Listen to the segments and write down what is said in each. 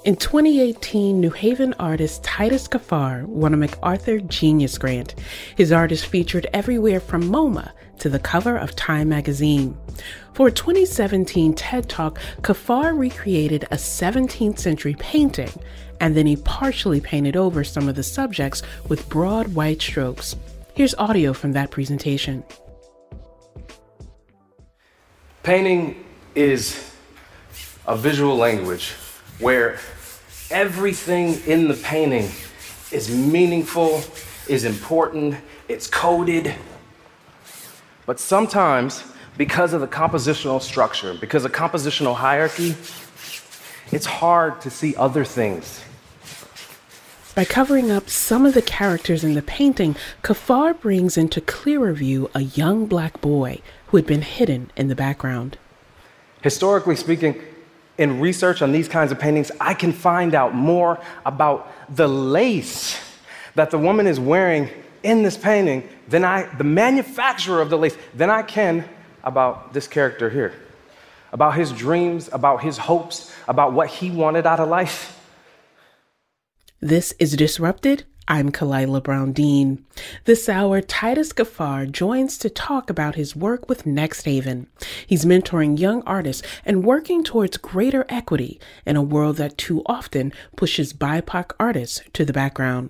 In 2018, New Haven artist Titus Kaphar won a MacArthur Genius Grant. His art is featured everywhere from MoMA to the cover of Time magazine. For a 2017 TED Talk, Kaphar recreated a 17th century painting, and then he partially painted over some of the subjects with broad white strokes. Here's audio from that presentation. Painting is a visual language where everything in the painting is meaningful, is important, it's coded. But sometimes, because of the compositional structure, because of compositional hierarchy, it's hard to see other things. By covering up some of the characters in the painting, Kaphar brings into clearer view a young black boy who had been hidden in the background. Historically speaking, in research on these kinds of paintings, I can find out more about the lace that the woman is wearing in this painting than the manufacturer of the lace, than I can about this character here, about his dreams, about his hopes, about what he wanted out of life. This is Disrupted. I'm Kalila Brown-Dean. This hour, Titus Kaphar joins to talk about his work with NXTHVN. He's mentoring young artists and working towards greater equity in a world that too often pushes BIPOC artists to the background.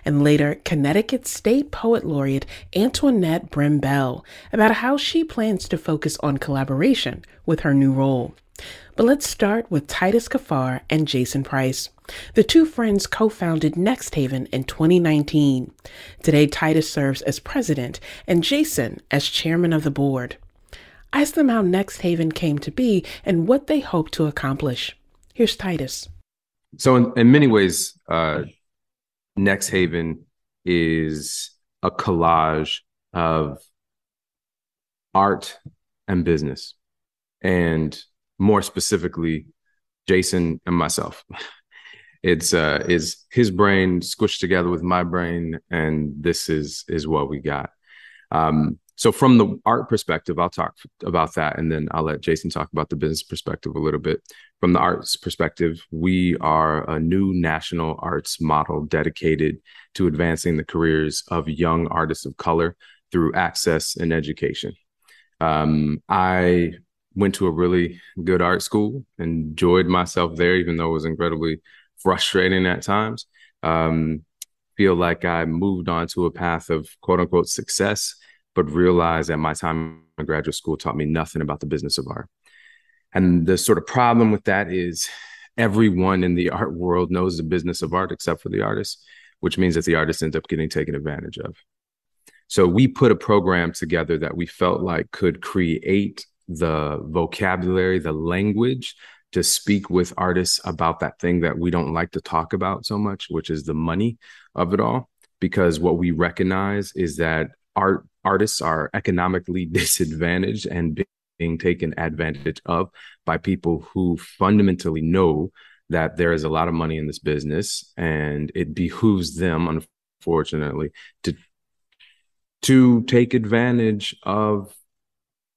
And later, Connecticut State Poet Laureate Antoinette Brim-Bell about how she plans to focus on collaboration with her new role. But let's start with Titus Kaphar and Jason Price. The two friends co-founded NXTHVN in 2019. Today, Titus serves as president and Jason as chairman of the board. I asked them how NXTHVN came to be and what they hope to accomplish. Here's Titus. So in many ways, NXTHVN is a collage of art and business, and more specifically, Jason and myself. It's is his brain squished together with my brain, and this is what we got. So from the art perspective, I'll talk about that, and then I'll let Jason talk about the business perspective a little bit. From the arts perspective, we are a new national arts model dedicated to advancing the careers of young artists of color through access and education. I went to a really good art school, enjoyed myself there, even though it was incredibly frustrating at times. Feel like I moved on to a path of quote unquote success, but realized that my time in graduate school taught me nothing about the business of art. And the sort of problem with that is everyone in the art world knows the business of art except for the artist, which means that the artist ends up getting taken advantage of. So we put a program together that we felt like could create the vocabulary, the language to speak with artists about that thing that we don't like to talk about so much, which is the money of it all. Because what we recognize is that artists are economically disadvantaged and being taken advantage of by people who fundamentally know that there is a lot of money in this business, and it behooves them, unfortunately, to take advantage of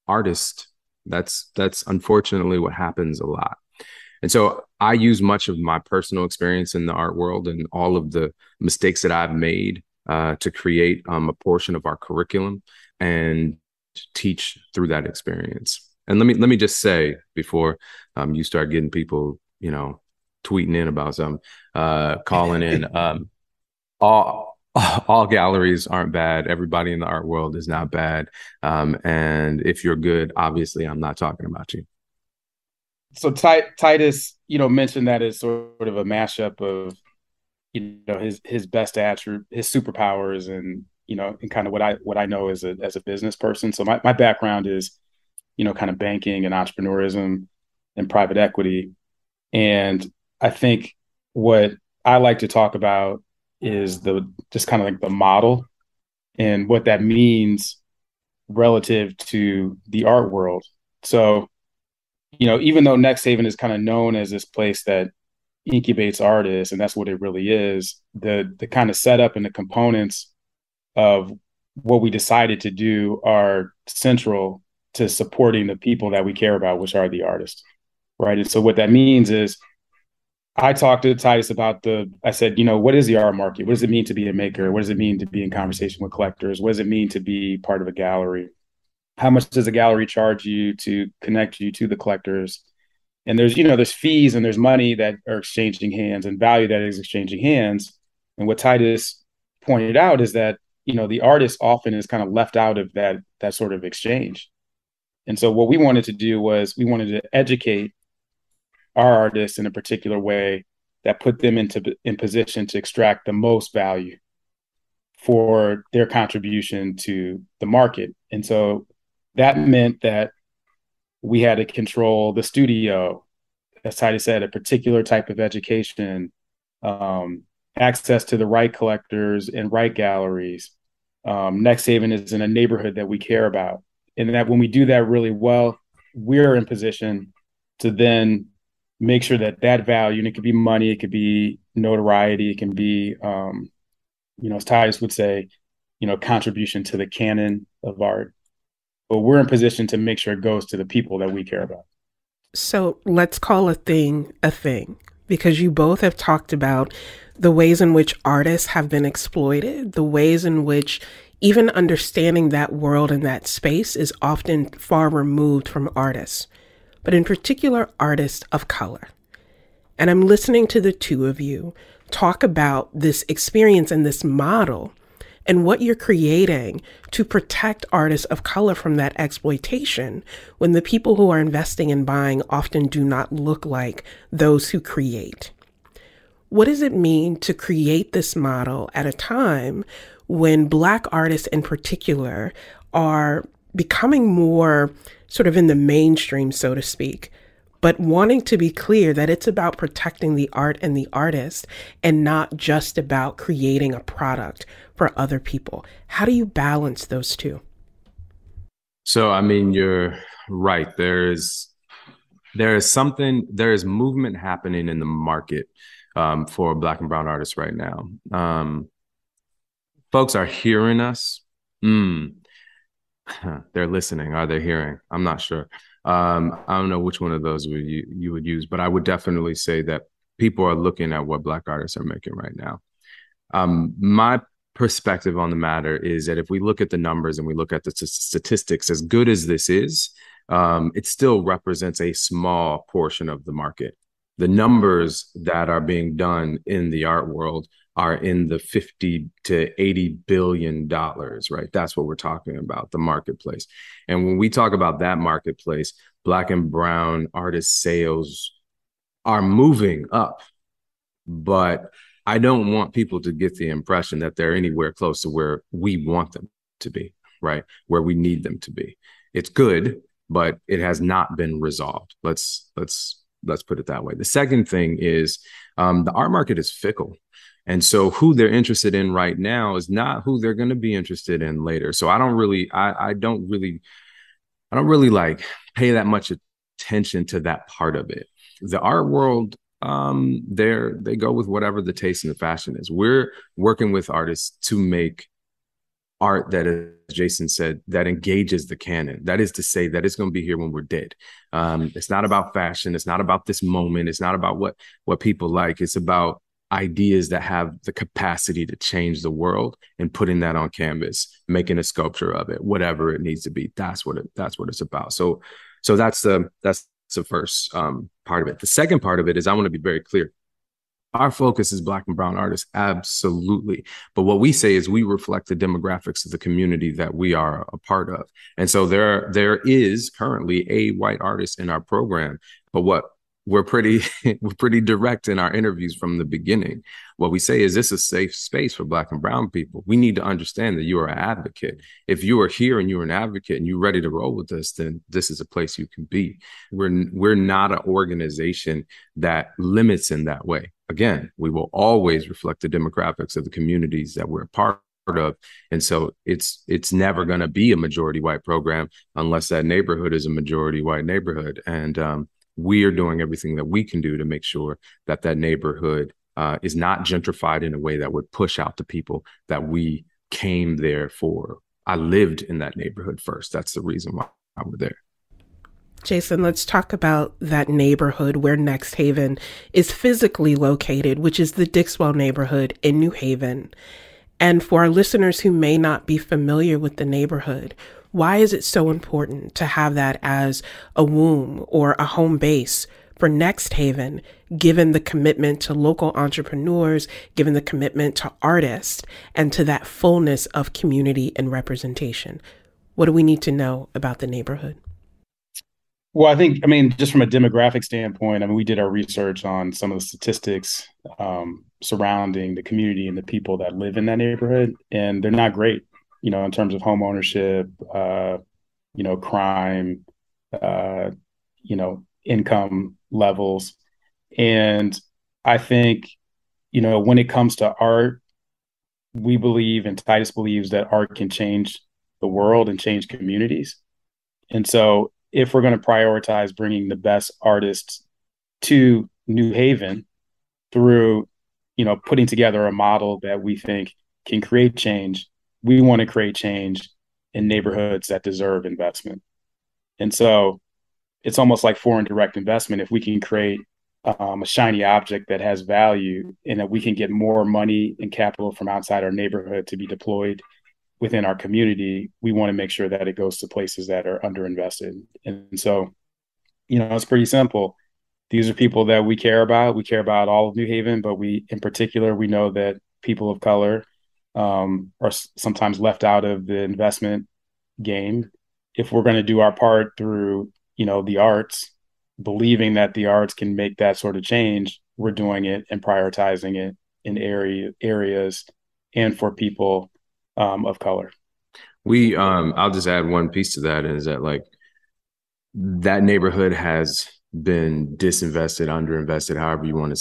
artists. That's unfortunately what happens a lot. And so I use much of my personal experience in the art world and all of the mistakes that I've made to create a portion of our curriculum and teach through that experience. And let me just say before you start getting people, tweeting in about something, calling in, all galleries aren't bad. Everybody in the art world is not bad. And if you're good, obviously I'm not talking about you. So Titus, mentioned that as sort of a mashup of, his best attribute, his superpowers, and and kind of what I know as a business person. So my background is, kind of banking and entrepreneurism and private equity. And I think what I like to talk about is just kind of like the model and what that means relative to the art world. So, even though NXTHVN is kind of known as this place that incubates artists, and that's what it really is, the kind of setup and the components of what we decided to do are central to supporting the people that we care about, which are the artists, right? And so what that means is I talked to Titus about I said, what is the art market? What does it mean to be a maker? What does it mean to be in conversation with collectors? What does it mean to be part of a gallery? How much does a gallery charge you to connect you to the collectors? And there's fees and there's money that are exchanging hands and value that is exchanging hands. And what Titus pointed out is that, the artist often is kind of left out of that sort of exchange. And so what we wanted to do was we wanted to educate our artists in a particular way that put them in position to extract the most value for their contribution to the market. And so that meant that we had to control the studio, as Titus said, a particular type of education, access to the right collectors and right galleries. NXTHVN is in a neighborhood that we care about. And that when we do that really well, we're in position to then make sure that value, and it could be money, it could be notoriety, it can be, as Titus would say, contribution to the canon of art. But we're in position to make sure it goes to the people that we care about. So let's call a thing, because you both have talked about the ways in which artists have been exploited, the ways in which even understanding that world and that space is often far removed from artists, but in particular, artists of color. And I'm listening to the two of you talk about this experience and this model and what you're creating to protect artists of color from that exploitation when the people who are investing and buying often do not look like those who create. What does it mean to create this model at a time when Black artists in particular are becoming more sort of in the mainstream, so to speak, but wanting to be clear that it's about protecting the art and the artist and not just about creating a product for other people? How do you balance those two? So, I mean, you're right. There is movement happening in the market for Black and brown artists right now. Folks are hearing us. They're listening. Are they hearing? I'm not sure. I don't know which one of those you would use, but I would definitely say that people are looking at what Black artists are making right now. My perspective on the matter is that if we look at the numbers and we look at the statistics, as good as this is, it still represents a small portion of the market. The numbers that are being done in the art world are in the 50 to 80 billion dollars, right? That's what we're talking about, the marketplace. And when we talk about that marketplace, Black and brown artist sales are moving up, but I don't want people to get the impression that they're anywhere close to where we want them to be, right? Where we need them to be. It's good, but it has not been resolved. Let's put it that way. The second thing is the art market is fickle. And so who they're interested in right now is not who they're going to be interested in later. So I don't really like pay that much attention to that part of it. The art world, they go with whatever the taste and the fashion is. We're working with artists to make art that, as Jason said, that engages the canon. That is to say that it's going to be here when we're dead. It's not about fashion. It's not about this moment. It's not about what people like. It's about ideas that have the capacity to change the world and putting that on canvas, making a sculpture of it, whatever it needs to be. That's what it's about. So that's the first part of it. The second part of it is I want to be very clear. Our focus is Black and brown artists, absolutely. But what we say is we reflect the demographics of the community that we are a part of. And so there is currently a white artist in our program, but we're pretty direct in our interviews from the beginning. What we say is this is a safe space for Black and brown people. We need to understand that you are an advocate. If you are here and you're an advocate and you're ready to roll with us, then this is a place you can be. We're not an organization that limits in that way. Again, we will always reflect the demographics of the communities that we're a part of. And so it's never going to be a majority white program unless that neighborhood is a majority white neighborhood. And we are doing everything that we can do to make sure that neighborhood is not gentrified in a way that would push out the people that we came there for. I lived in that neighborhood first. That's the reason why we're there. Jason, let's talk about that neighborhood where Next Haven is physically located, which is the Dixwell neighborhood in New Haven. And for our listeners who may not be familiar with the neighborhood, why is it so important to have that as a womb or a home base for Next Haven, given the commitment to local entrepreneurs, given the commitment to artists, and to that fullness of community and representation? What do we need to know about the neighborhood? Well, I mean, just from a demographic standpoint, we did our research on some of the statistics surrounding the community and the people that live in that neighborhood, and they're not great, in terms of home ownership, crime, income levels. And I think, when it comes to art, we believe, and Titus believes, that art can change the world and change communities. And so if we're going to prioritize bringing the best artists to New Haven through, putting together a model that we think can create change, we want to create change in neighborhoods that deserve investment. And so it's almost like foreign direct investment. If we can create a shiny object that has value, and that we can get more money and capital from outside our neighborhood to be deployed within our community, we want to make sure that it goes to places that are underinvested. And so, it's pretty simple. These are people that we care about. We care about all of New Haven, but in particular, we know that people of color are sometimes left out of the investment game. If we're going to do our part through, the arts, believing that the arts can make that sort of change, we're doing it and prioritizing it in areas and for people of color. I'll just add one piece to that, is that that neighborhood has been disinvested, underinvested, however you want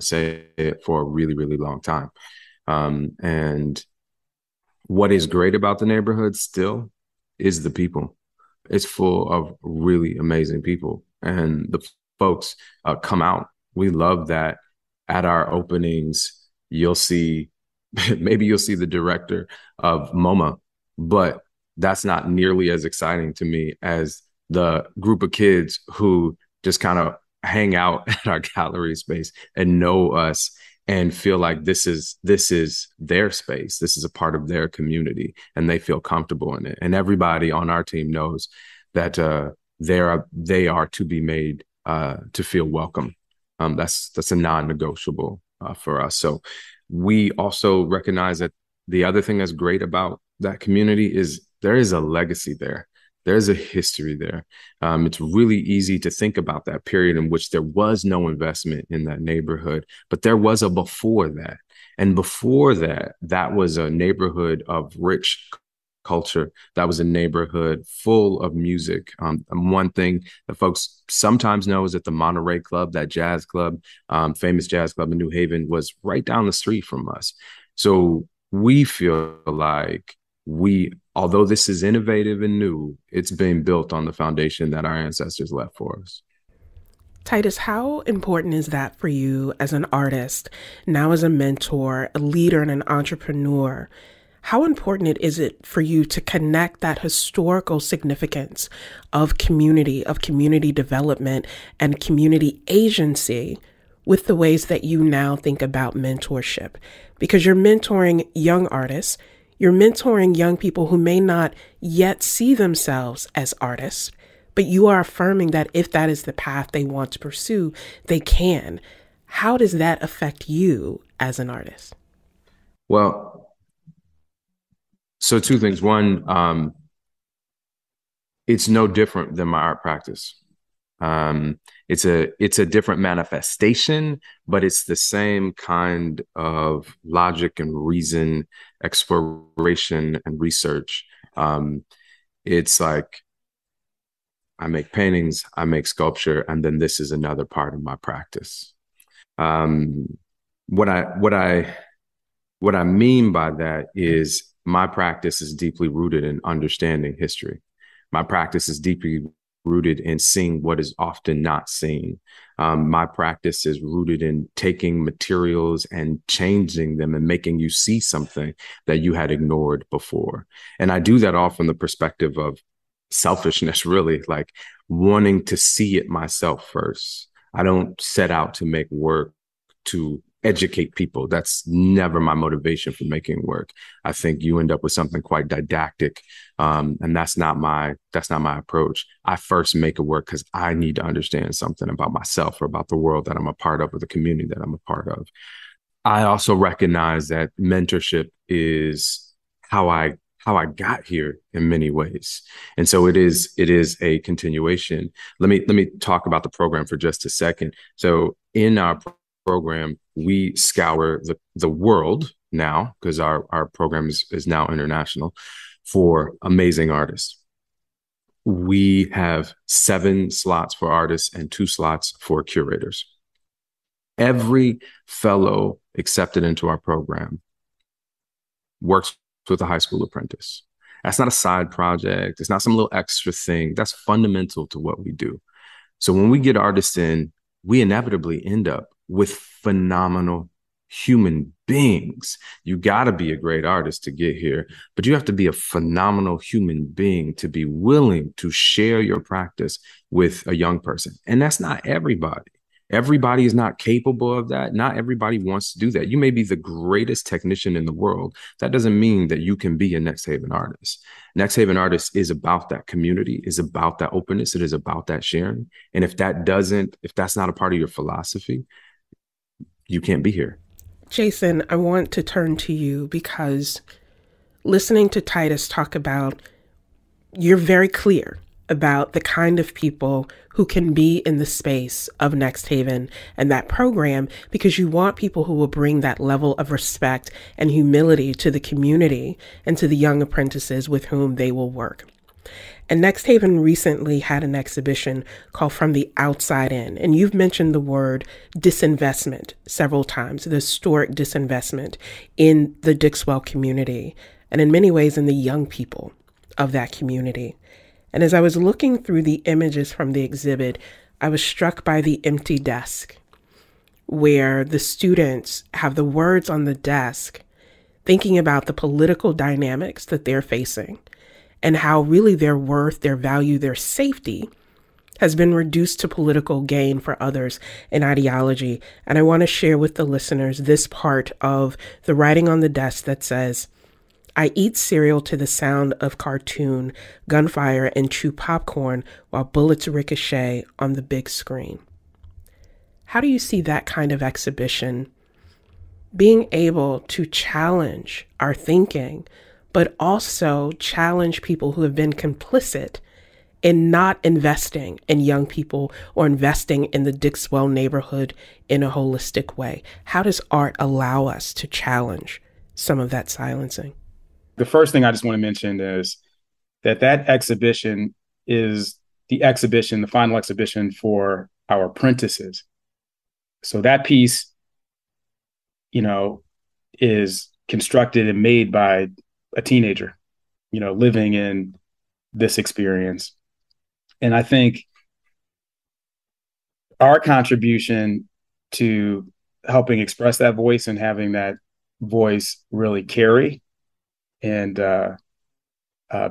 to say it, for a really, really long time. And what is great about the neighborhood still is the people. It's full of really amazing people, and the folks come out. We love that. At our openings, you'll see the director of MoMA, but that's not nearly as exciting to me as the group of kids who just kind of hang out at our gallery space and know us and feel like this is their space. This is a part of their community, and they feel comfortable in it. And everybody on our team knows that they are to be made to feel welcome. That's a non-negotiable for us. So we also recognize that the other thing that's great about that community is there is a legacy there. There's a history there. It's really easy to think about that period in which there was no investment in that neighborhood, but there was a before that. And before that, that was a neighborhood of rich culture. That was a neighborhood full of music. And one thing that folks sometimes know is that the Monterey Club, that jazz club, famous jazz club in New Haven, was right down the street from us. So we feel like although this is innovative and new, it's been built on the foundation that our ancestors left for us. Titus, how important is that for you as an artist, now as a mentor, a leader, and an entrepreneur? How important is it for you to connect that historical significance of community development, and community agency with the ways that you now think about mentorship? Because you're mentoring young artists, you're mentoring young people who may not yet see themselves as artists, but you are affirming that if that is the path they want to pursue, they can. How does that affect you as an artist? Well, so two things. One, it's no different than my art practice. It's a different manifestation, but it's the same kind of logic and reason, exploration and research. It's like I make paintings, I make sculpture, and then this is another part of my practice. What I mean by that is my practice is deeply rooted in understanding history. My practice is deeply rooted in seeing what is often not seen. My practice is rooted in taking materials and changing them and making you see something that you had ignored before. And I do that all from the perspective of selfishness, really, like wanting to see it myself first. I don't set out to make work to educate people. That's never my motivation for making work. I think you end up with something quite didactic, and that's not my approach. I first make a work because I need to understand something about myself or about the world that I'm a part of or the community that I'm a part of. I also recognize that mentorship is how I got here in many ways. And so it is a continuation. Let me talk about the program for just a second. So in our program, we scour the world now, because our program is now international, for amazing artists. We have 7 slots for artists and 2 slots for curators. Every fellow accepted into our program works with a high school apprentice. That's not a side project. It's not some little extra thing. That's fundamental to what we do. So when we get artists in, we inevitably end up with phenomenal human beings. You got to be a great artist to get here, but you have to be a phenomenal human being to be willing to share your practice with a young person. And that's not everybody. Everybody is not capable of that. Not everybody wants to do that. You may be the greatest technician in the world. That doesn't mean that you can be a Next Haven artist. Next Haven artist is about that community, is about that openness. It is about that sharing. And if that's not a part of your philosophy, you can't be here. Jason, I want to turn to you because listening to Titus talk about, you're very clear about the kind of people who can be in the space of Next Haven and that program, because you want people who will bring that level of respect and humility to the community and to the young apprentices with whom they will work. And Next Haven recently had an exhibition called From the Outside In. And you've mentioned the word disinvestment several times, the historic disinvestment in the Dixwell community, and in many ways in the young people of that community. And as I was looking through the images from the exhibit, I was struck by the empty desk, where the students have the words on the desk, thinking about the political dynamics that they're facing and how really their worth, their value, their safety has been reduced to political gain for others and ideology. And I want to share with the listeners this part of the writing on the desk that says, "I eat cereal to the sound of cartoon, gunfire, and chew popcorn while bullets ricochet on the big screen." How do you see that kind of exhibition being able to challenge our thinking, but also challenge people who have been complicit in not investing in young people or investing in the Dixwell neighborhood in a holistic way? How does art allow us to challenge some of that silencing? The first thing I just want to mention is that exhibition is the final exhibition for our apprentices. So that piece, is constructed and made by a teenager, living in this experience. And I think our contribution to helping express that voice and having that voice really carry and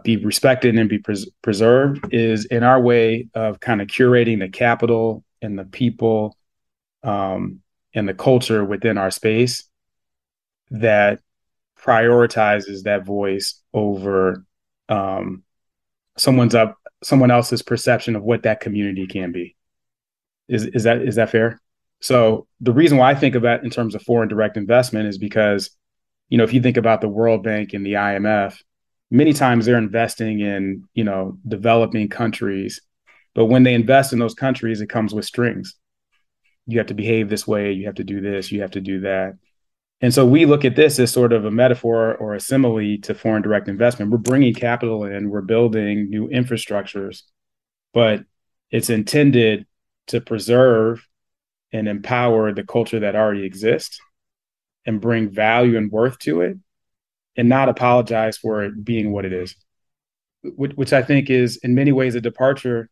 be respected and be preserved is in our way of kind of curating the capital and the people and the culture within our space that prioritizes that voice over someone else's perception of what that community can be. Is that fair? So the reason why I think about in terms of foreign direct investment is because, if you think about the World Bank and the IMF, many times they're investing in, developing countries. But when they invest in those countries, it comes with strings. You have to behave this way. You have to do this. You have to do that. And so we look at this as sort of a metaphor or a simile to foreign direct investment. We're bringing capital in, we're building new infrastructures, but it's intended to preserve and empower the culture that already exists and bring value and worth to it and not apologize for it being what it is, which I think is in many ways a departure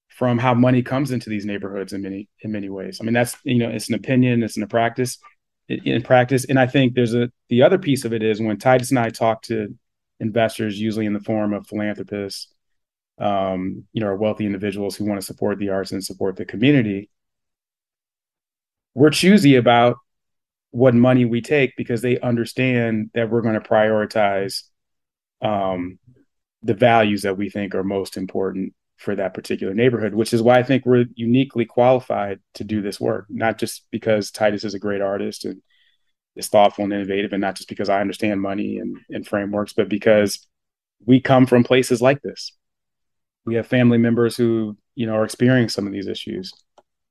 from how money comes into these neighborhoods in many ways. I mean, that's, it's an opinion, it's in practice. And I think the other piece of it is when Titus and I talk to investors, usually in the form of philanthropists, are wealthy individuals who want to support the arts and support the community, we're choosy about what money we take because they understand that we're going to prioritize the values that we think are most important for that particular neighborhood, which is why I think we're uniquely qualified to do this work, not just because Titus is a great artist and is thoughtful and innovative, and not just because I understand money and frameworks, but because we come from places like this. We have family members who, are experiencing some of these issues.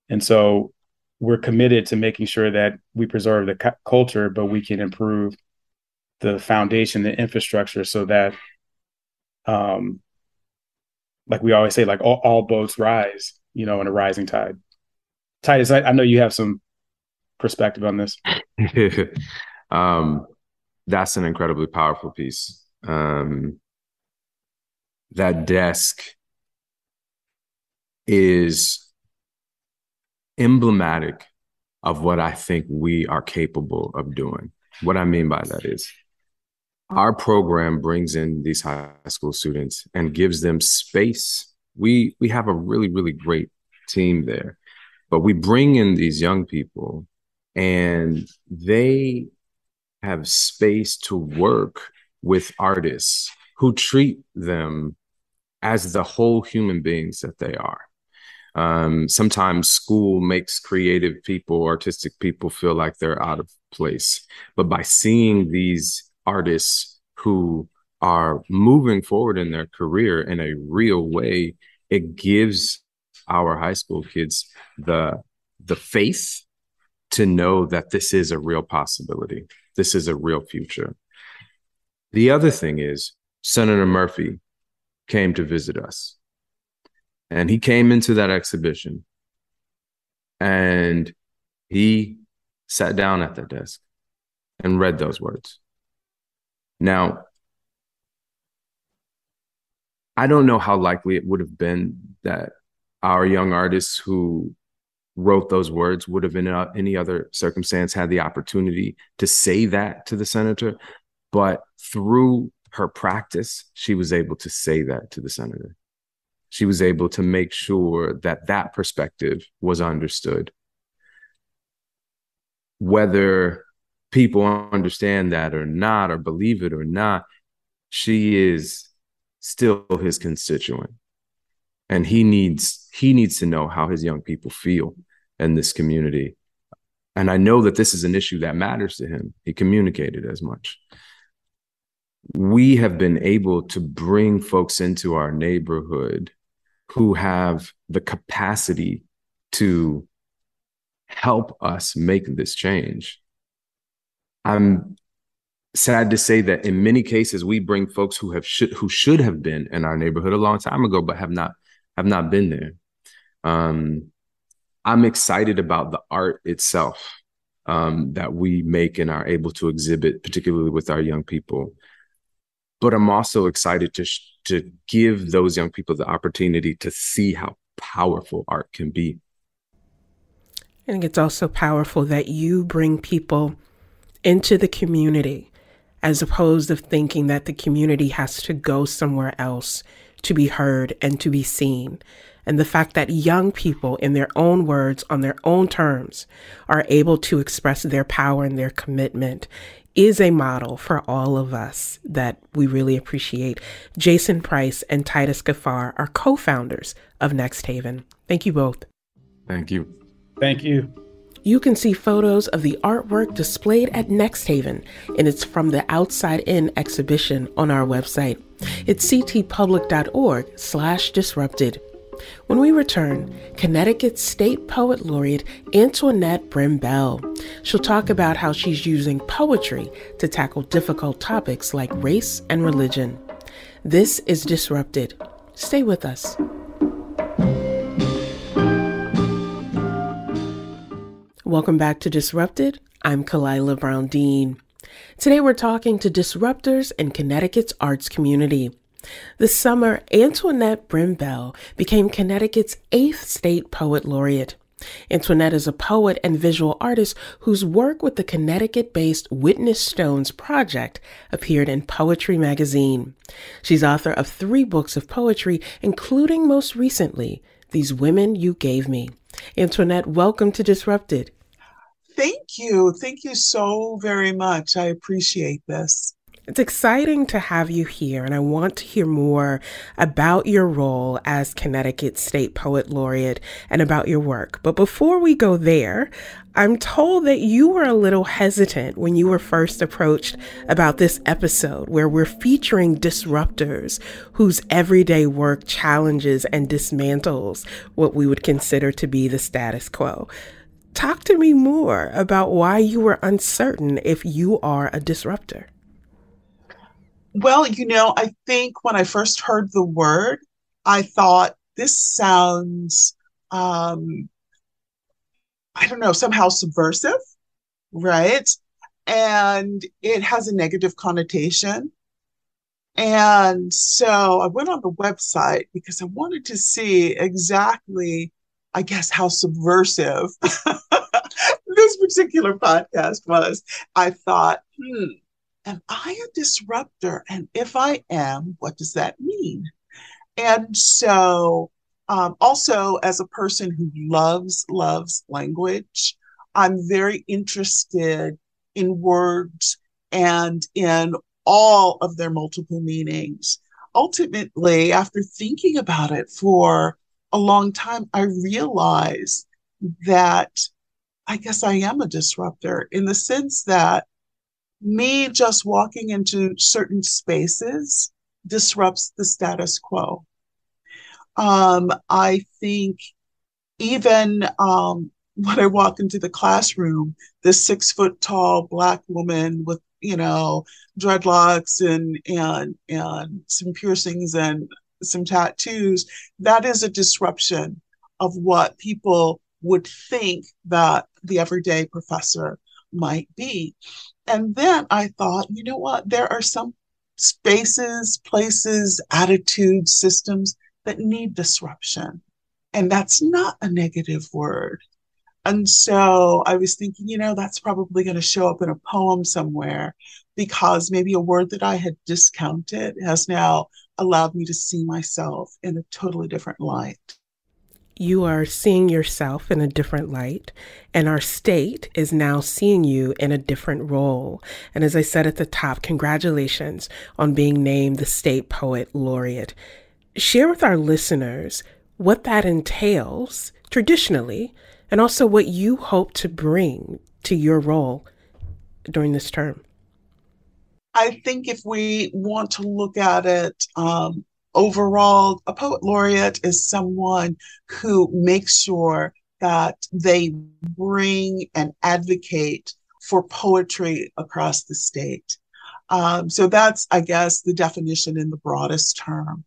And so we're committed to making sure that we preserve the culture, but we can improve the foundation, the infrastructure, so that, like we always say, like all boats rise, in a rising tide. Titus, I know you have some perspective on this. That's an incredibly powerful piece. That desk is emblematic of what I think we are capable of doing. What I mean by that is our program brings in these high school students and gives them space. We have a really, really great team there, but we bring in these young people and they have space to work with artists who treat them as the whole human beings that they are. Sometimes school makes creative people, artistic people feel like they're out of place. But by seeing these artists who are moving forward in their career in a real way, it gives our high school kids the faith to know that this is a real possibility. This is a real future. The other thing is Senator Murphy came to visit us. And he came into that exhibition and he sat down at that desk and read those words. Now, I don't know how likely it would have been that our young artists who wrote those words would have in any other circumstance had the opportunity to say that to the senator. But through her practice, she was able to say that to the senator. She was able to make sure that that perspective was understood. Whether people understand that or not, or believe it or not, she is still his constituent. And he needs to know how his young people feel in this community. And I know that this is an issue that matters to him. He communicated as much. We have been able to bring folks into our neighborhood who have the capacity to help us make this change. I'm sad to say that in many cases, we bring folks who should have been in our neighborhood a long time ago, but have not been there. I'm excited about the art itself that we make and are able to exhibit, particularly with our young people. But I'm also excited to give those young people the opportunity to see how powerful art can be. I think it's also powerful that you bring people into the community as opposed to thinking that the community has to go somewhere else to be heard and to be seen. And the fact that young people, in their own words, on their own terms, are able to express their power and their commitment is a model for all of us that we really appreciate. Jason Price and Titus Kaphar are co-founders of NXTHVN. Thank you both. Thank you. Thank you. You can see photos of the artwork displayed at NXTHVN, and it's from the Outside In exhibition on our website. It's ctpublic.org/disrupted. When we return, Connecticut's State Poet Laureate Antoinette Brim-Bell. She'll talk about how she's using poetry to tackle difficult topics like race and religion. This is Disrupted. Stay with us. Welcome back to Disrupted. I'm Kalila Brown-Dean. Today we're talking to disruptors in Connecticut's arts community. This summer, Antoinette Brim-Bell became Connecticut's 8th State Poet Laureate. Antoinette is a poet and visual artist whose work with the Connecticut-based Witness Stones Project appeared in Poetry magazine. She's author of 3 books of poetry, including most recently, These Women You Gave Me. Antoinette, welcome to Disrupted. Thank you. Thank you so very much. I appreciate this. It's exciting to have you here, and I want to hear more about your role as Connecticut State Poet Laureate and about your work. But before we go there, I'm told that you were a little hesitant when you were first approached about this episode where we're featuring disruptors whose everyday work challenges and dismantles what we would consider to be the status quo. Talk to me more about why you were uncertain if you are a disruptor. Well, I think when I first heard the word, I thought this sounds, somehow subversive, right? And it has a negative connotation. And so I went on the website because I wanted to see exactly, I guess, how subversive this particular podcast was. I thought, am I a disruptor? And if I am, what does that mean? And so also as a person who loves language, I'm very interested in words and in all of their multiple meanings. Ultimately, after thinking about it for a long time, I realized that I guess I am a disruptor in the sense that me just walking into certain spaces disrupts the status quo. I think even when I walk into the classroom, this 6 foot tall Black woman with, dreadlocks and some piercings and some tattoos, that is a disruption of what people would think that the everyday professor might be. And then I thought, you know what? There are some spaces, places, attitudes, systems that need disruption. And that's not a negative word. And so I was thinking, that's probably going to show up in a poem somewhere because maybe a word that I had discounted has now allowed me to see myself in a totally different light. You are seeing yourself in a different light, and our state is now seeing you in a different role. And as I said at the top, congratulations on being named the State Poet Laureate. Share with our listeners what that entails traditionally, and also what you hope to bring to your role during this term. I think if we want to look at it, overall, a poet laureate is someone who makes sure that they bring and advocate for poetry across the state. So that's, I guess, the definition in the broadest term.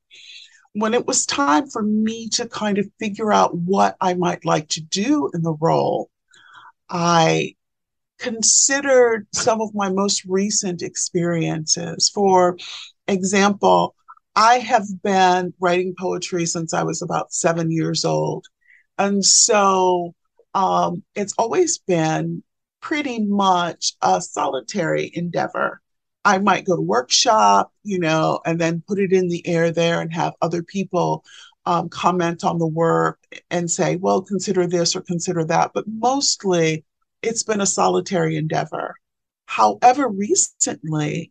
When it was time for me to kind of figure out what I might like to do in the role, I considered some of my most recent experiences. For example, I have been writing poetry since I was about 7 years old. And so it's always been pretty much a solitary endeavor. I might go to workshop, and then put it in the air there and have other people comment on the work and say, well, consider this or consider that. But mostly it's been a solitary endeavor. However, recently,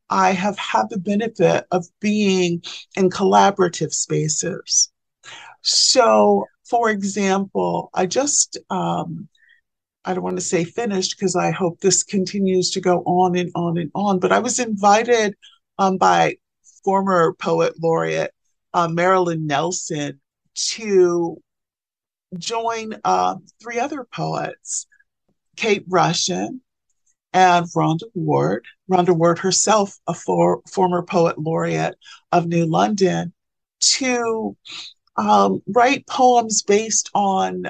I have had the benefit of being in collaborative spaces. So, for example, I just, I don't want to say finished because I hope this continues to go on and on and on, but I was invited by former poet laureate Marilyn Nelson to join 3 other poets, Kate Rushin and Rhonda Ward. Rhonda Ward herself, a former poet laureate of New London, to write poems based on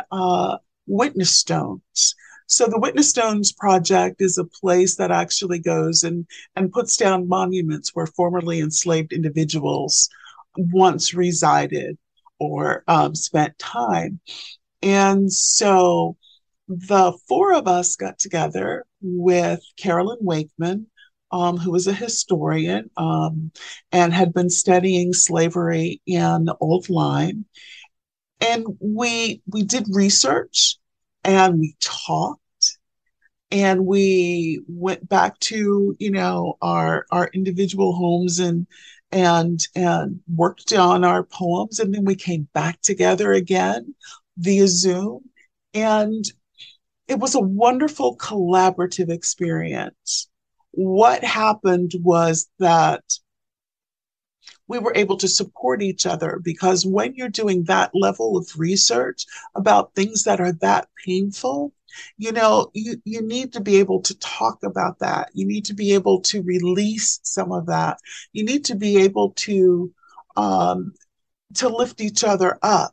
witness stones. So the Witness Stones Project is a place that actually goes and puts down monuments where formerly enslaved individuals once resided or spent time. And so the four of us got together with Carolyn Wakeman, who was a historian and had been studying slavery in Old Lyme. And we did research and we talked and we went back to, our individual homes and worked on our poems, and then we came back together again via Zoom, and it was a wonderful collaborative experience. What happened was that we were able to support each other, because when you're doing that level of research about things that are that painful, you need to be able to talk about that. You need to be able to release some of that. You need to be able to lift each other up.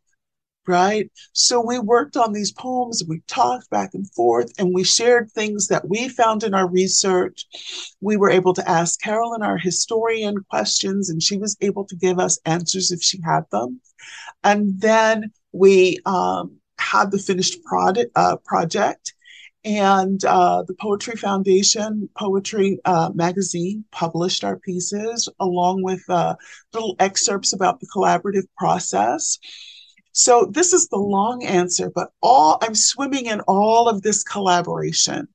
Right? So we worked on these poems, we talked back and forth, and we shared things that we found in our research. We were able to ask Carolyn, our historian, questions, and she was able to give us answers if she had them. And then we had the finished project, and the Poetry Foundation Poetry magazine published our pieces along with little excerpts about the collaborative process. So this is the long answer, but I'm swimming in all of this collaboration.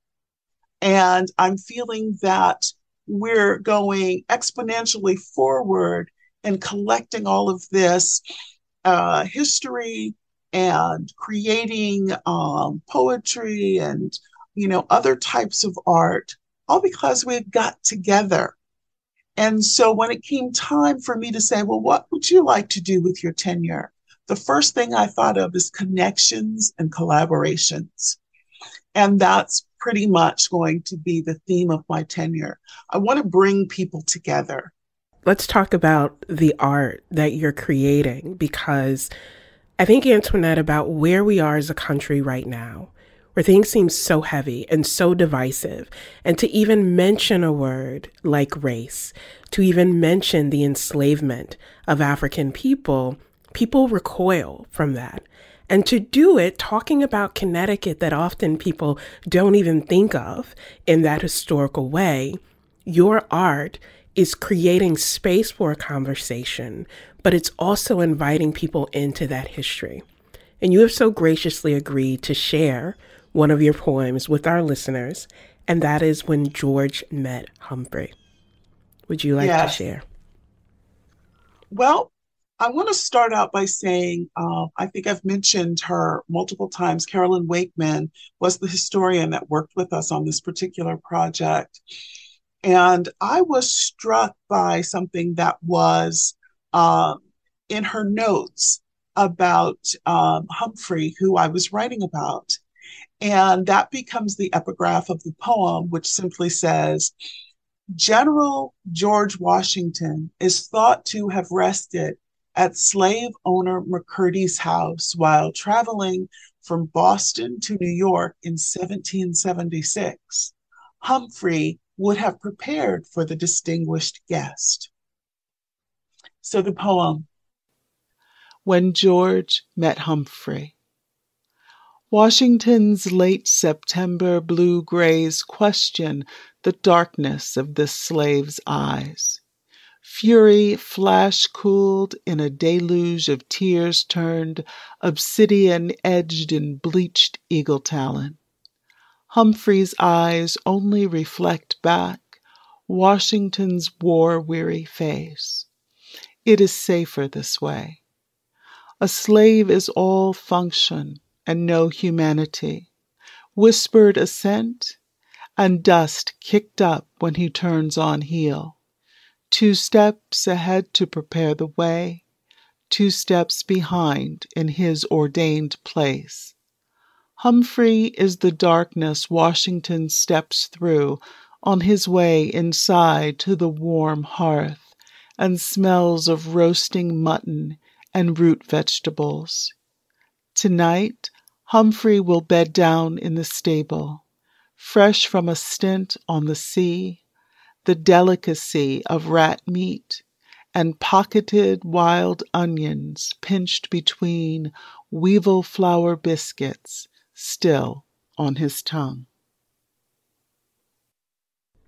And I'm feeling that we're going exponentially forward and collecting all of this history and creating poetry and, other types of art, all because we've got together. And so when it came time for me to say, well, what would you like to do with your tenure? The first thing I thought of is connections and collaborations. And that's pretty much going to be the theme of my tenure. I want to bring people together. Let's talk about the art that you're creating, because I think, Antoinette, about where we are as a country right now, where things seem so heavy and so divisive, and to even mention a word like race, to even mention the enslavement of African people recoil from that. And to do it, talking about Connecticut that often people don't even think of in that historical way, your art is creating space for a conversation, but it's also inviting people into that history. And you have so graciously agreed to share one of your poems with our listeners, and that is When George Met Humphrey. Would you like to share? Well, I want to start out by saying, I think I've mentioned her multiple times. Carolyn Wakeman was the historian that worked with us on this particular project. And I was struck by something that was in her notes about Humphrey, who I was writing about. And that becomes the epigraph of the poem, which simply says, General George Washington is thought to have rested at slave owner McCurdy's house while traveling from Boston to New York in 1776. Humphrey would have prepared for the distinguished guest. So the poem. When George Met Humphrey. Washington's late September blue-grays question the darkness of this slave's eyes. Fury flash-cooled in a deluge of tears turned obsidian-edged in bleached eagle talon. Humphrey's eyes only reflect back Washington's war-weary face. It is safer this way. A slave is all function and no humanity, whispered assent, and dust kicked up when he turns on heel. 2 steps ahead to prepare the way, 2 steps behind in his ordained place. Humphrey is the darkness Washington steps through on his way inside to the warm hearth and smells of roasting mutton and root vegetables. Tonight, Humphrey will bed down in the stable, fresh from a stint on the sea, the delicacy of rat meat, and pocketed wild onions pinched between weevil flour biscuits still on his tongue.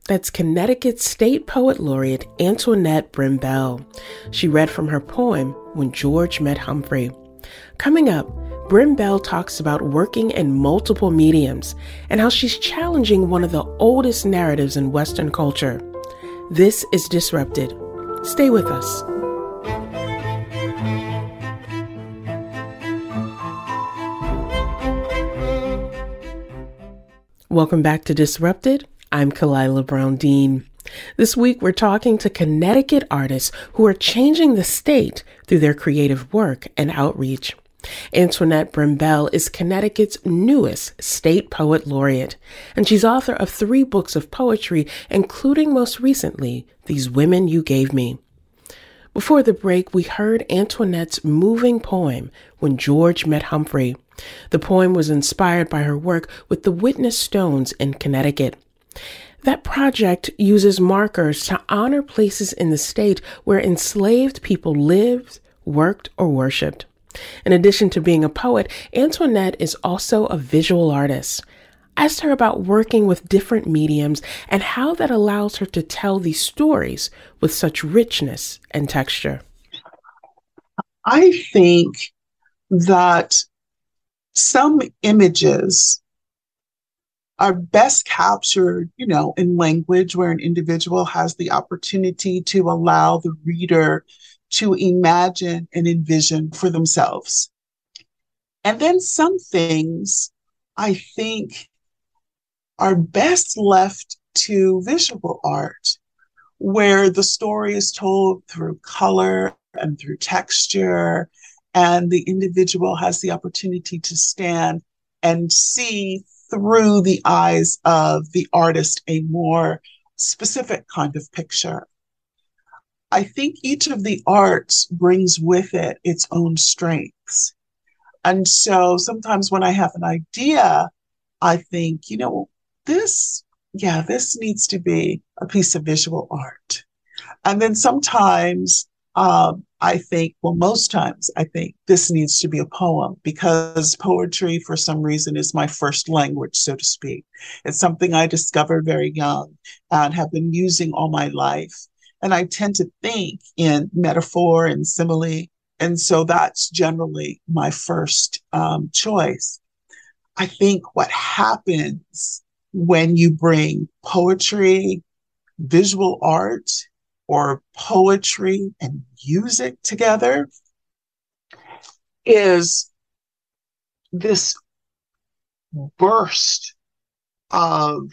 That's Connecticut State Poet Laureate Antoinette Brim-Bell. She read from her poem, When George Met Humphrey. Coming up, Brim-Bell talks about working in multiple mediums and how she's challenging one of the oldest narratives in Western culture. This is Disrupted. Stay with us. Welcome back to Disrupted. I'm Kalila Brown-Dean. This week, we're talking to Connecticut artists who are changing the state through their creative work and outreach. Antoinette Brim-Bell is Connecticut's newest state poet laureate, and she's author of 3 books of poetry, including most recently, These Women You Gave Me. Before the break, we heard Antoinette's moving poem, When George Met Humphrey. The poem was inspired by her work with the Witness Stones in Connecticut. That project uses markers to honor places in the state where enslaved people lived, worked, or worshiped. In addition to being a poet, Antoinette is also a visual artist. I asked her about working with different mediums and how that allows her to tell these stories with such richness and texture. I think that some images are best captured, in language where an individual has the opportunity to allow the reader to imagine and envision for themselves. And then some things I think are best left to visual art, where the story is told through color and through texture, and the individual has the opportunity to stand and see through the eyes of the artist a more specific kind of picture. I think each of the arts brings with it its own strengths. And so sometimes when I have an idea, I think, this needs to be a piece of visual art. And then sometimes most times I think this needs to be a poem, because poetry for some reason is my first language, so to speak. It's something I discovered very young and have been using all my life. And I tend to think in metaphor and simile. And so that's generally my first choice. I think what happens when you bring poetry, visual art, or poetry and music together is this burst of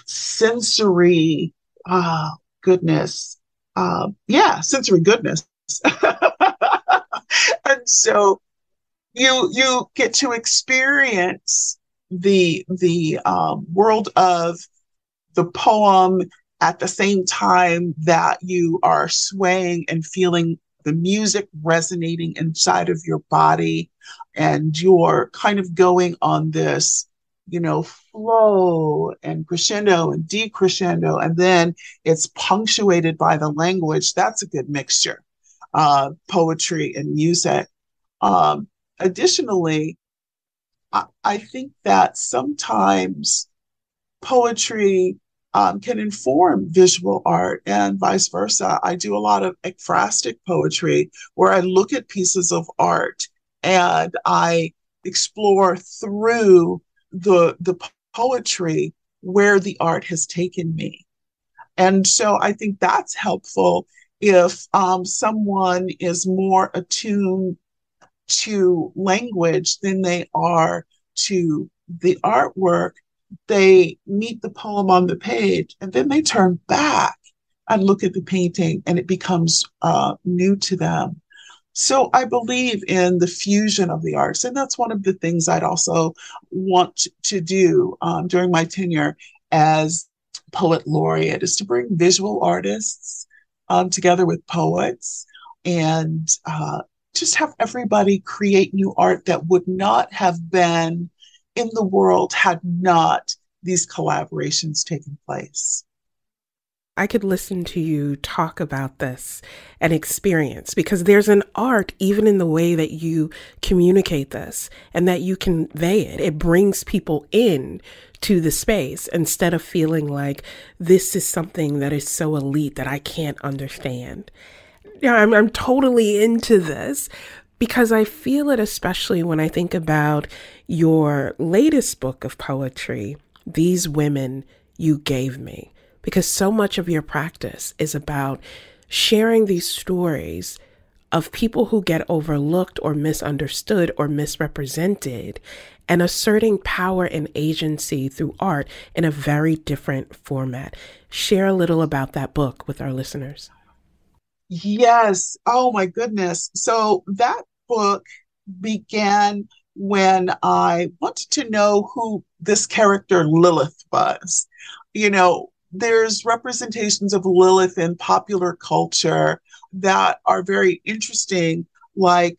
sensory goodness. Sensory goodness. And so you get to experience the world of the poem at the same time that you are swaying and feeling the music resonating inside of your body, and you're kind of going on this, flow and crescendo and decrescendo, and then it's punctuated by the language. That's a good mixture, poetry and music. Additionally, I think that sometimes poetry can inform visual art and vice versa. I do a lot of ekphrastic poetry where I look at pieces of art and I explore through the poetry where the art has taken me. And so I think that's helpful if someone is more attuned to language than they are to the artwork. They meet the poem on the page and then they turn back and look at the painting and it becomes new to them. So I believe in the fusion of the arts. And that's one of the things I'd also want to do during my tenure as poet laureate, is to bring visual artists together with poets and just have everybody create new art that would not have been in the world had not these collaborations taken place. I could listen to you talk about this and experience, because there's an art even in the way that you communicate this and that you convey it. It brings people in to the space instead of feeling like this is something that is so elite that I can't understand. Yeah, I'm totally into this because I feel it, especially when I think about your latest book of poetry, These Women You Gave Me. Because so much of your practice is about sharing these stories of people who get overlooked or misunderstood or misrepresented and asserting power and agency through art in a very different format. Share a little about that book with our listeners. Yes. Oh my goodness. So that book began when I wanted to know who this character Lilith was. You know, there's representations of Lilith in popular culture that are very interesting, like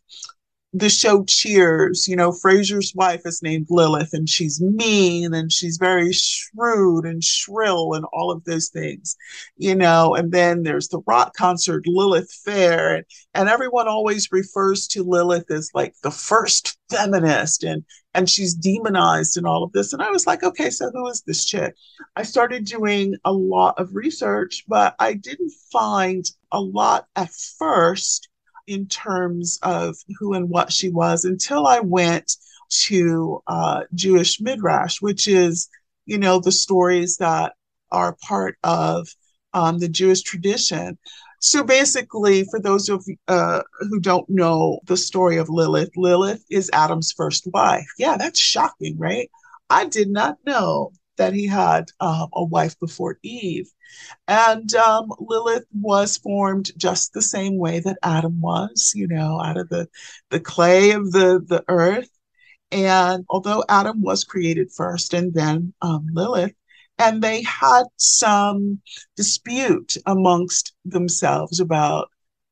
the show Cheers. You know, Frasier's wife is named Lilith, and she's mean and she's very shrewd and shrill and all of those things, you know. And then there's the rock concert Lilith Fair, and everyone always refers to Lilith as like the first feminist, and she's demonized and all of this. And I was like, okay, so who is this chick? I started doing a lot of research, but I didn't find a lot at first in terms of who and what she was until I went to Jewish Midrash, which is, you know, the stories that are part of the Jewish tradition. So basically, for those of who don't know the story of Lilith, Lilith is Adam's first wife. Yeah, that's shocking, right? I did not know that he had a wife before Eve. And Lilith was formed just the same way that Adam was, you know, out of the clay of the earth. And although Adam was created first and then Lilith, and they had some dispute amongst themselves about,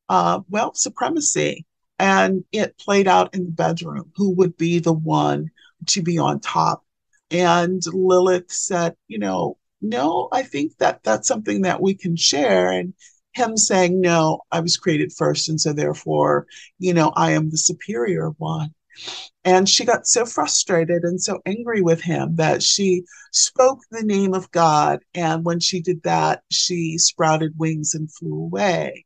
well, supremacy. And it played out in the bedroom, who would be the one to be on top. And Lilith said, you know, no, I think that that's something that we can share. And him saying, no, I was created first. And so therefore, you know, I am the superior one. And she got so frustrated and so angry with him that she spoke the name of God. And when she did that, she sprouted wings and flew away.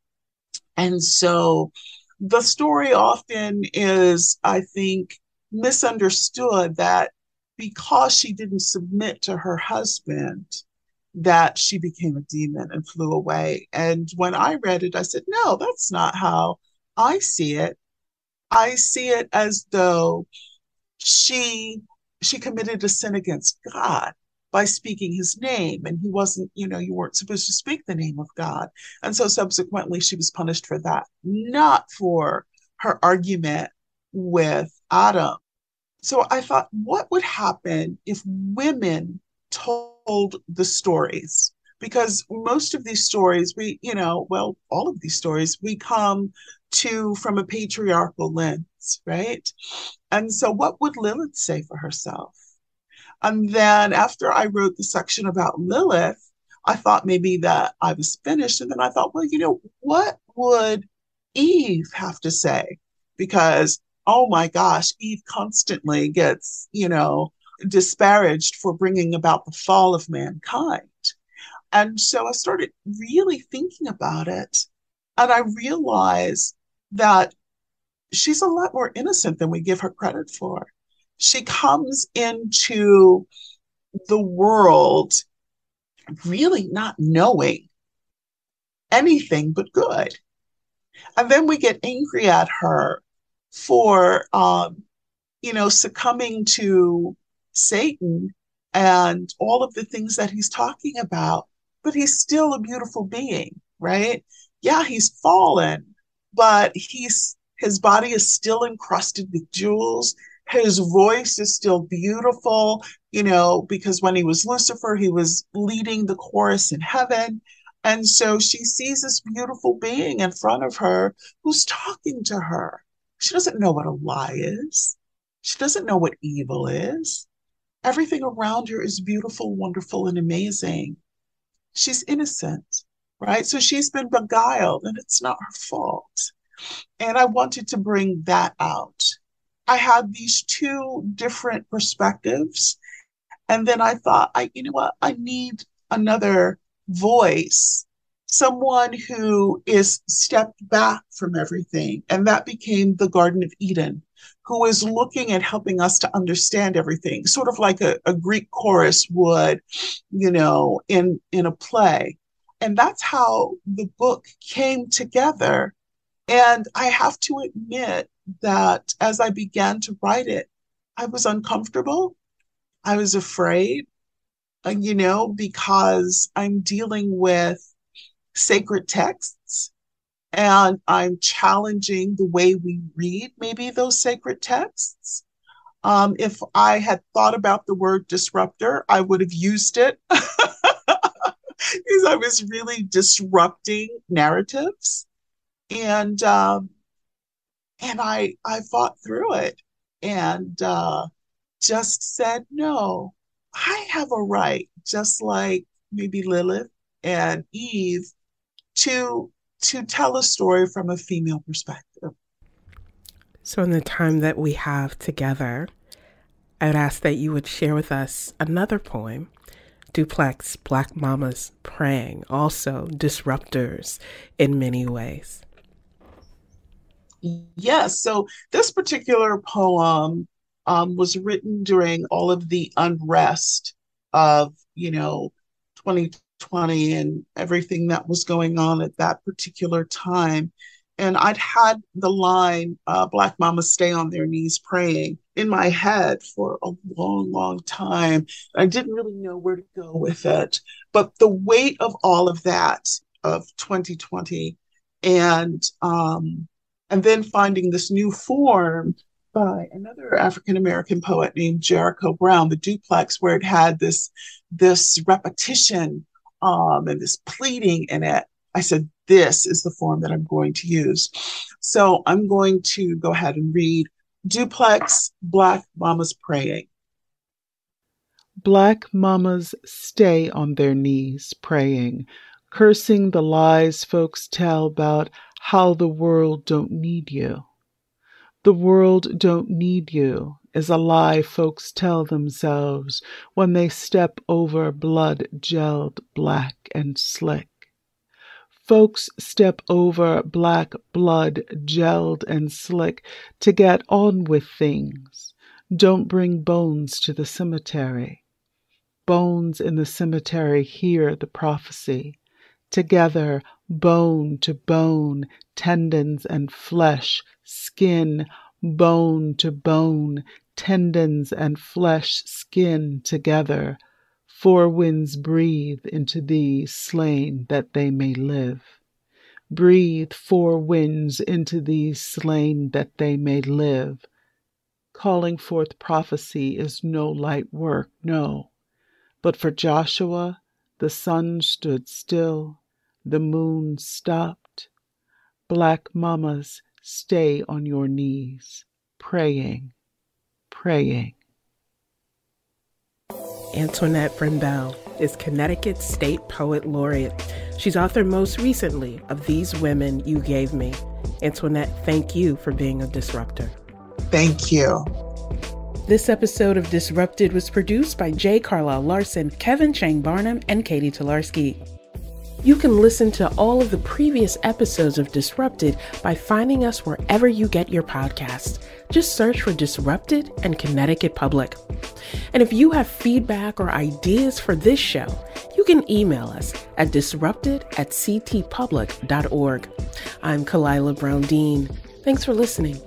And so the story often is, I think, misunderstood, that because she didn't submit to her husband, that she became a demon and flew away. And when I read it, I said, no, that's not how I see it. I see it as though she committed a sin against God by speaking his name. And he wasn't, you know, you weren't supposed to speak the name of God. And so subsequently she was punished for that, not for her argument with Adam. So I thought, what would happen if women told the stories? Because most of these stories, we, you know, well, all of these stories, we come to from a patriarchal lens, right? And so what would Lilith say for herself? And then after I wrote the section about Lilith, I thought maybe that I was finished. And then I thought, well, you know, what would Eve have to say? Because, oh my gosh, Eve constantly gets, you know, disparaged for bringing about the fall of mankind. And so I started really thinking about it. And I realized that she's a lot more innocent than we give her credit for. She comes into the world really not knowing anything but good. And then we get angry at her for, you know, succumbing to Satan and all of the things that he's talking about. But he's still a beautiful being, right? Yeah, he's fallen, but his body is still encrusted with jewels. His voice is still beautiful, you know, because when he was Lucifer, he was leading the chorus in heaven. And so she sees this beautiful being in front of her who's talking to her. She doesn't know what a lie is. She doesn't know what evil is. Everything around her is beautiful, wonderful, and amazing. She's innocent. right? So she's been beguiled and it's not her fault. And I wanted to bring that out. I had these two different perspectives. And then I thought, you know what? I need another voice, someone who is stepped back from everything. And that became the Garden of Eden, who is looking at helping us to understand everything, sort of like a Greek chorus would, in a play. And that's how the book came together. And I have to admit that as I began to write it, I was uncomfortable. I was afraid, because I'm dealing with sacred texts and I'm challenging the way we read maybe those sacred texts. If I had thought about the word disruptor, I would have used it because I was really disrupting narratives. And I fought through it and just said, no, I have a right, just like maybe Lilith and Eve, to tell a story from a female perspective. So in the time that we have together, I'd ask that you would share with us another poem, Duplex, Black Mamas Praying, also disruptors in many ways. Yes, so this particular poem was written during all of the unrest of, 2020 and everything that was going on at that particular time. And I'd had the line, Black Mamas Stay on Their Knees Praying, in my head for a long, long time. I didn't really know where to go with it. But the weight of all of that, of 2020, and then finding this new form by another African-American poet named Jericho Brown, the duplex, where it had this repetition and this pleading in it. I said, this is the form that I'm going to use. So I'm going to go ahead and read Duplex, Black Mamas Praying. Black mamas stay on their knees praying, cursing the lies folks tell about how the world don't need you. The world don't need you is a lie folks tell themselves when they step over blood-gelled black and slick. Folks step over black blood, gelled and slick, to get on with things. Don't bring bones to the cemetery. Bones in the cemetery hear the prophecy. Together, bone to bone, tendons and flesh, skin, bone to bone, tendons and flesh, skin together. Four winds breathe into thee, slain, that they may live. Breathe four winds into thee, slain, that they may live. Calling forth prophecy is no light work, no. But for Joshua, the sun stood still, the moon stopped. Black mamas, stay on your knees, praying, praying. Antoinette Brim-Bell is Connecticut's State Poet Laureate. She's authored most recently of These Women You Gave Me. Antoinette, thank you for being a disruptor. Thank you. This episode of Disrupted was produced by J. Carlisle Larson, Kevin Chang Barnum, and Katie Tolarski. You can listen to all of the previous episodes of Disrupted by finding us wherever you get your podcasts. Just search for Disrupted and Connecticut Public. And if you have feedback or ideas for this show, you can email us at disrupted@ctpublic.org. I'm Kalila Brown-Dean. Thanks for listening.